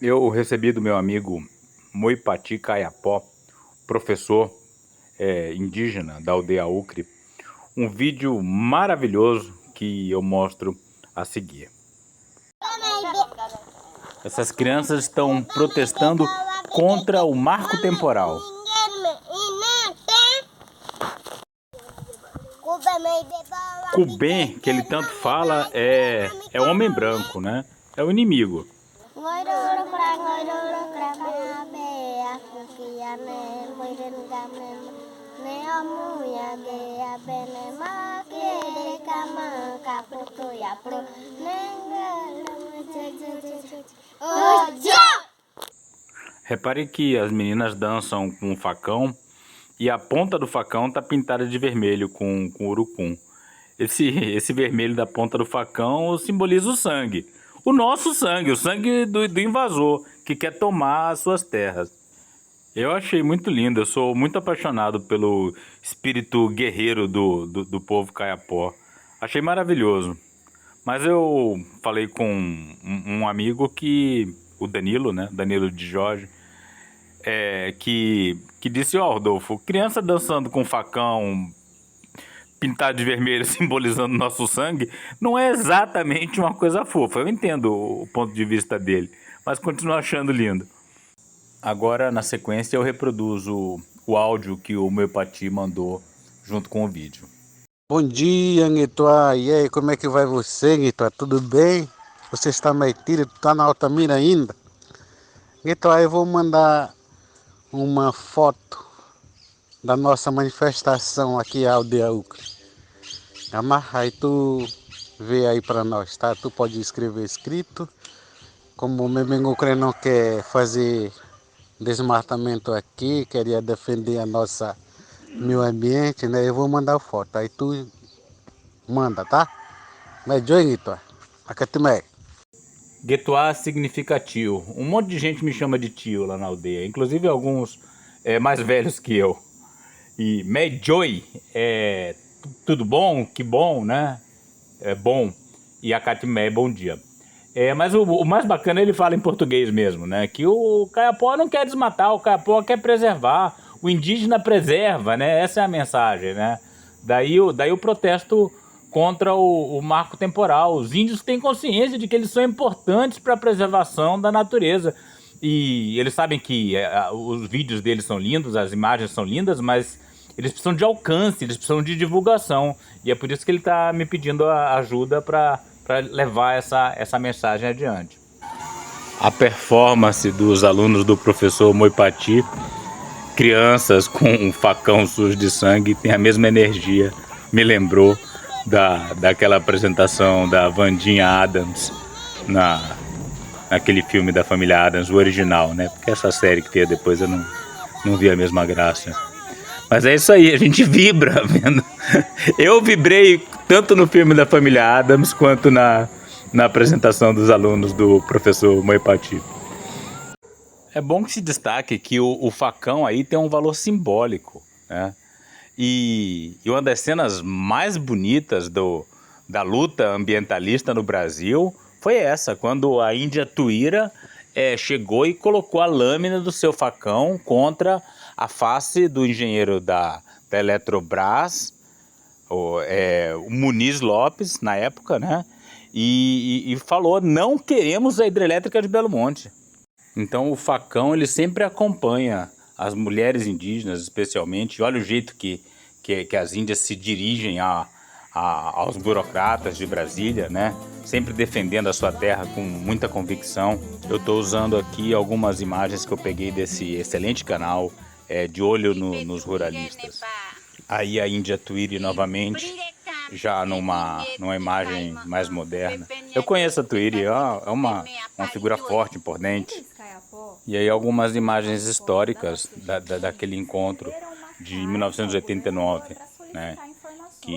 Eu recebi do meu amigo Moipati Kayapó, professor indígena da aldeia Ucre, um vídeo maravilhoso que eu mostro a seguir. Essas crianças estão protestando contra o marco temporal. Cubem, que ele tanto fala, é homem branco, né? É o inimigo. Repare que as meninas dançam com o facão e a ponta do facão está pintada de vermelho com urucum. Esse vermelho da ponta do facão simboliza o sangue. O nosso sangue, o sangue do invasor que quer tomar as suas terras. Eu achei muito lindo, eu sou muito apaixonado pelo espírito guerreiro do povo Kayapó. Achei maravilhoso. Mas eu falei com um amigo o Danilo, né? Danilo de Jorge, que disse: ó, Rodolfo, criança dançando com facão pintado de vermelho simbolizando nosso sangue, não é exatamente uma coisa fofa. Eu entendo o ponto de vista dele, mas continuo achando lindo. Agora, na sequência, eu reproduzo o áudio que o Moipati mandou junto com o vídeo. Bom dia, Nguitoa. E aí, como é que vai você, Nguitoa? Tudo bem? Você está metido? Está na Altamira ainda? Nguitoa, eu vou mandar uma foto da nossa manifestação aqui à aldeia Ucre. Aí tu vê aí para nós, tá? Tu pode escrever escrito. Como o Memengucre não quer fazer desmatamento aqui, queria defender a nossa meio ambiente, né? Eu vou mandar foto. Aí tu manda, tá? Mas Joinito, Acatimé. Guetoá significa tio. Um monte de gente me chama de tio lá na aldeia, inclusive alguns mais velhos que eu. E Medjoy é tudo bom, que bom, né? É bom. E Acatimé, bom dia. Mas o mais bacana ele fala em português mesmo, né? Que o Kayapó não quer desmatar, o Kayapó quer preservar. O indígena preserva, né? Essa é a mensagem, né? Daí o protesto contra o marco temporal. Os índios têm consciência de que eles são importantes para a preservação da natureza. E eles sabem que os vídeos deles são lindos, as imagens são lindas, mas eles precisam de alcance, eles precisam de divulgação. E é por isso que ele está me pedindo ajuda para levar essa mensagem adiante. A performance dos alunos do professor Moipati, crianças com um facão sujo de sangue, tem a mesma energia. Me lembrou daquela apresentação da Vandinha Adams naquele filme da família Adams, o original, né? Porque essa série que tem depois eu não vi a mesma graça. Mas é isso aí, a gente vibra vendo. Eu vibrei tanto no filme da família Adams quanto na apresentação dos alunos do professor Moipati. É bom que se destaque que o facão aí tem um valor simbólico, né? E uma das cenas mais bonitas da luta ambientalista no Brasil foi essa, quando a Índia Tuíra chegou e colocou a lâmina do seu facão contra a face do engenheiro da Eletrobras, o Muniz Lopes, na época, né? E falou: não queremos a hidrelétrica de Belo Monte. Então o facão ele sempre acompanha as mulheres indígenas, especialmente. Olha o jeito que as índias se dirigem aos burocratas de Brasília, né? Sempre defendendo a sua terra com muita convicção. Eu estou usando aqui algumas imagens que eu peguei desse excelente canal, De Olho nos Ruralistas. Aí a Índia Tuíra novamente, já numa imagem mais moderna. Eu conheço a Tuíra, é uma figura forte, imponente. E aí algumas imagens históricas daquele encontro de 1989, né?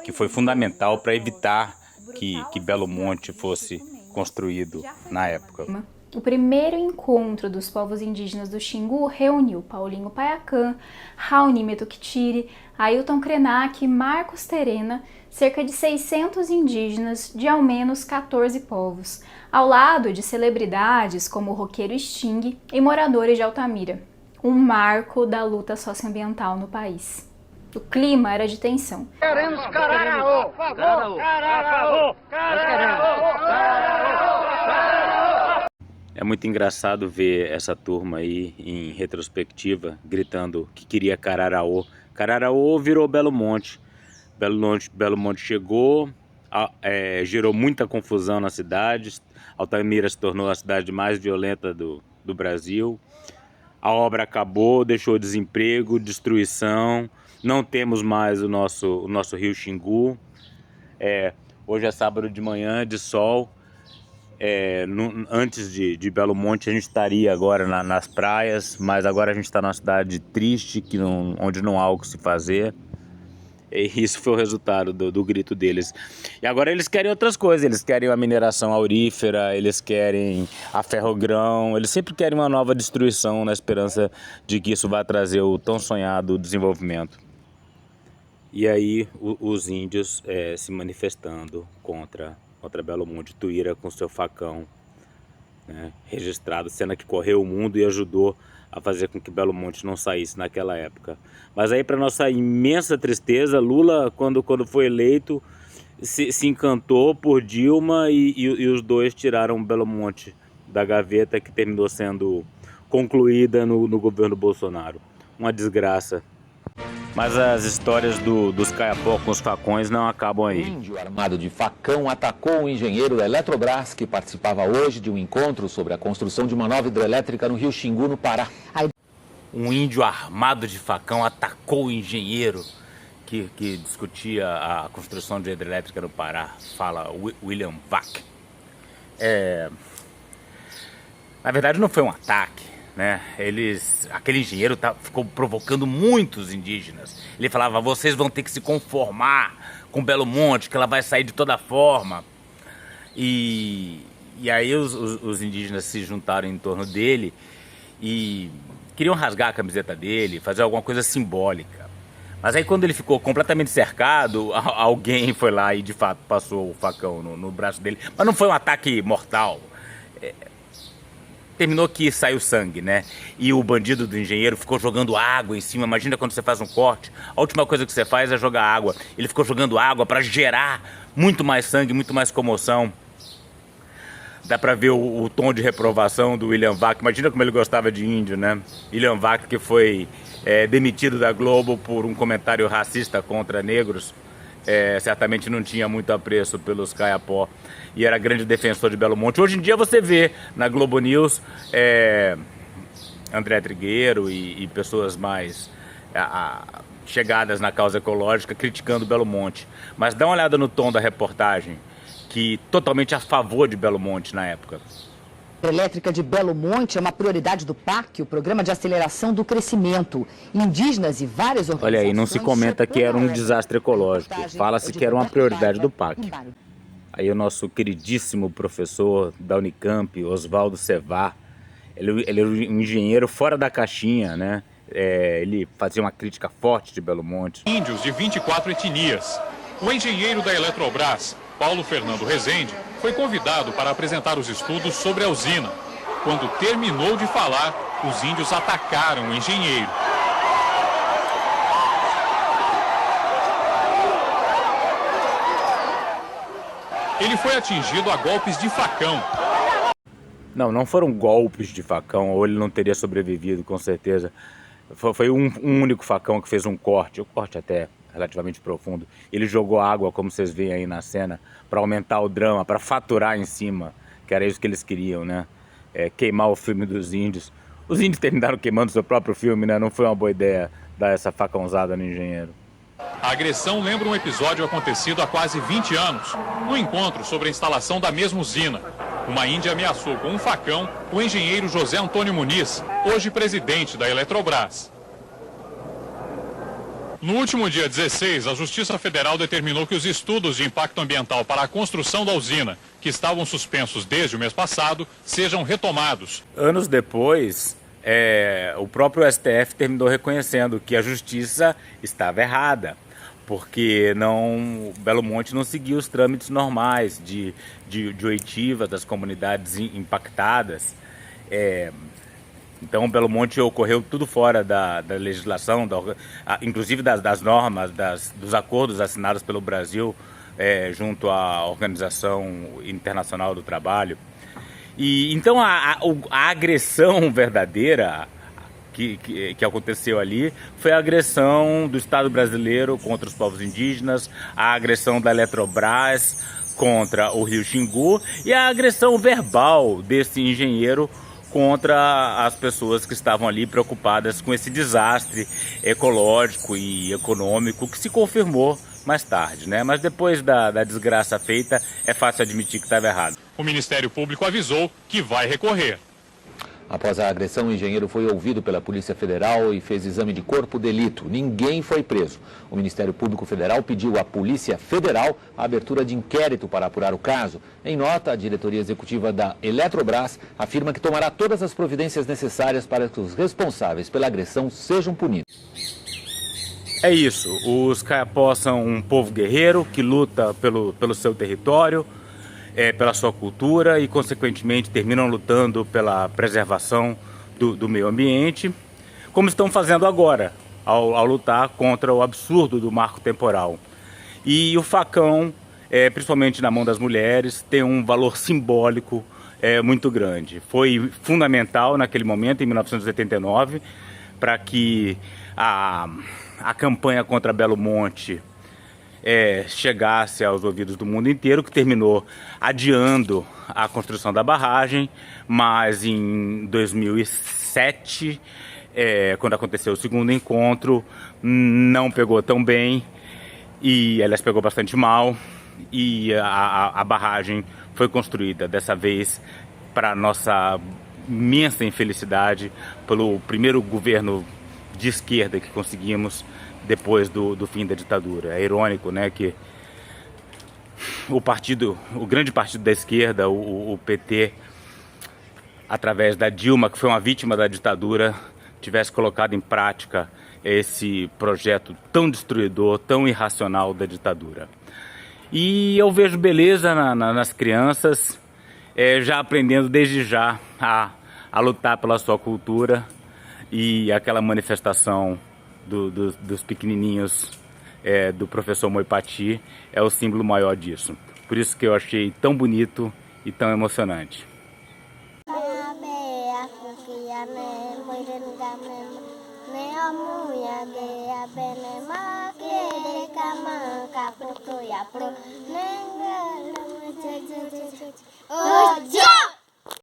Que foi fundamental para evitar que Belo Monte fosse construído na época. O primeiro encontro dos povos indígenas do Xingu reuniu Paulinho Paiacã, Raoni Metuktiri, Ailton Krenak e Marcos Terena, cerca de 600 indígenas de ao menos 14 povos, ao lado de celebridades como o roqueiro Sting e moradores de Altamira, um marco da luta socioambiental no país. O clima era de tensão. Queremos Cararaô! Cararaô! Cararaô! É muito engraçado ver essa turma aí em retrospectiva gritando que queria Cararaô. Cararaô virou Belo Monte. Belo Monte chegou, gerou muita confusão na cidade. Altamira se tornou a cidade mais violenta do Brasil. A obra acabou, deixou desemprego, destruição. Não temos mais o nosso rio Xingu. Hoje é sábado de manhã, de sol. Antes de Belo Monte a gente estaria agora nas praias, mas agora a gente está numa cidade triste, onde não há o que se fazer. E isso foi o resultado do grito deles. E agora eles querem outras coisas, eles querem a mineração aurífera, eles querem a ferrogrão, eles sempre querem uma nova destruição na esperança de que isso vai trazer o tão sonhado desenvolvimento. E aí os índios se manifestando contra Belo Monte, Tuíra com seu facão, né, registrado, cena que correu o mundo e ajudou a fazer com que Belo Monte não saísse naquela época. Mas aí, para nossa imensa tristeza, Lula, quando foi eleito, se encantou por Dilma e os dois tiraram Belo Monte da gaveta, que terminou sendo concluída no governo Bolsonaro. Uma desgraça. Mas as histórias dos Caiapó com os facões não acabam aí. Um índio armado de facão atacou um engenheiro da Eletrobras que participava hoje de um encontro sobre a construção de uma nova hidrelétrica no Rio Xingu, no Pará. Um índio armado de facão atacou o engenheiro que discutia a construção de hidrelétrica no Pará. Fala William Vac. Na verdade não foi um ataque, né? Aquele engenheiro ficou provocando muitos indígenas. Ele falava: vocês vão ter que se conformar com Belo Monte, que ela vai sair de toda forma. E aí os indígenas se juntaram em torno dele e queriam rasgar a camiseta dele, fazer alguma coisa simbólica. Mas aí, quando ele ficou completamente cercado, alguém foi lá e de fato passou o facão no braço dele. Mas não foi um ataque mortal. Terminou que saiu sangue, né? E o bandido do engenheiro ficou jogando água em cima. Imagina quando você faz um corte, a última coisa que você faz é jogar água. Ele ficou jogando água para gerar muito mais sangue, muito mais comoção. Dá pra ver o tom de reprovação do William Vac. Imagina como ele gostava de índio, né? William Vac, que foi demitido da Globo por um comentário racista contra negros. Certamente não tinha muito apreço pelos Caiapó e era grande defensor de Belo Monte. Hoje em dia você vê na Globo News André Trigueiro e pessoas mais chegadas na causa ecológica criticando Belo Monte. Mas dá uma olhada no tom da reportagem, que totalmente a favor de Belo Monte na época. A elétrica de Belo Monte é uma prioridade do PAC, o Programa de Aceleração do Crescimento. Indígenas e várias organizações... Olha aí, não se comenta que era um desastre ecológico. Fala-se que era uma prioridade do PAC. Aí o nosso queridíssimo professor da Unicamp, Oswaldo Sevar, ele era um engenheiro fora da caixinha, né? Ele fazia uma crítica forte de Belo Monte. Índios de 24 etnias. O engenheiro da Eletrobras, Paulo Fernando Rezende, foi convidado para apresentar os estudos sobre a usina. Quando terminou de falar, os índios atacaram o engenheiro. Ele foi atingido a golpes de facão. Não foram golpes de facão, ou ele não teria sobrevivido, com certeza. Foi um único facão que fez um corte até relativamente profundo. Ele jogou água, como vocês veem aí na cena, para aumentar o drama, para faturar em cima, que era isso que eles queriam, né? Queimar o filme dos índios. Os índios terminaram queimando seu próprio filme, né? Não foi uma boa ideia dar essa facãozada no engenheiro. A agressão lembra um episódio acontecido há quase 20 anos, no encontro sobre a instalação da mesma usina. Uma índia ameaçou com um facão o engenheiro José Antônio Muniz, hoje presidente da Eletrobras. No último dia 16, a Justiça Federal determinou que os estudos de impacto ambiental para a construção da usina, que estavam suspensos desde o mês passado, sejam retomados. Anos depois, o próprio STF terminou reconhecendo que a justiça estava errada, porque Belo Monte não seguia os trâmites normais de oitiva das comunidades impactadas. Então, Belo Monte ocorreu tudo fora da legislação, inclusive das normas, dos acordos assinados pelo Brasil junto à Organização Internacional do Trabalho. E então a agressão verdadeira que aconteceu ali foi a agressão do Estado brasileiro contra os povos indígenas, a agressão da Eletrobras contra o Rio Xingu e a agressão verbal desse engenheiro contra as pessoas que estavam ali preocupadas com esse desastre ecológico e econômico que se confirmou mais tarde, né? Mas depois da desgraça feita, é fácil admitir que estava errado. O Ministério Público avisou que vai recorrer. Após a agressão, o engenheiro foi ouvido pela Polícia Federal e fez exame de corpo de delito. Ninguém foi preso. O Ministério Público Federal pediu à Polícia Federal a abertura de inquérito para apurar o caso. Em nota, a diretoria executiva da Eletrobras afirma que tomará todas as providências necessárias para que os responsáveis pela agressão sejam punidos. É isso, os Kayapós são um povo guerreiro que luta pelo seu território, pela sua cultura e, consequentemente, terminam lutando pela preservação do meio ambiente, como estão fazendo agora, ao lutar contra o absurdo do marco temporal. E o facão, principalmente na mão das mulheres, tem um valor simbólico muito grande. Foi fundamental naquele momento, em 1989, para que a campanha contra Belo Monte chegasse aos ouvidos do mundo inteiro, que terminou adiando a construção da barragem, mas em 2007, quando aconteceu o segundo encontro, não pegou tão bem, e aliás pegou bastante mal, e a barragem foi construída, dessa vez, para nossa imensa infelicidade, pelo primeiro governo de esquerda que conseguimos depois do fim da ditadura. É irônico, né, que o grande partido da esquerda, o PT, através da Dilma, que foi uma vítima da ditadura, tivesse colocado em prática esse projeto tão destruidor, tão irracional da ditadura. E eu vejo beleza nas crianças, já aprendendo desde já a lutar pela sua cultura, e aquela manifestação dos pequenininhos do professor Moipati é o símbolo maior disso. Por isso que eu achei tão bonito e tão emocionante. Oh,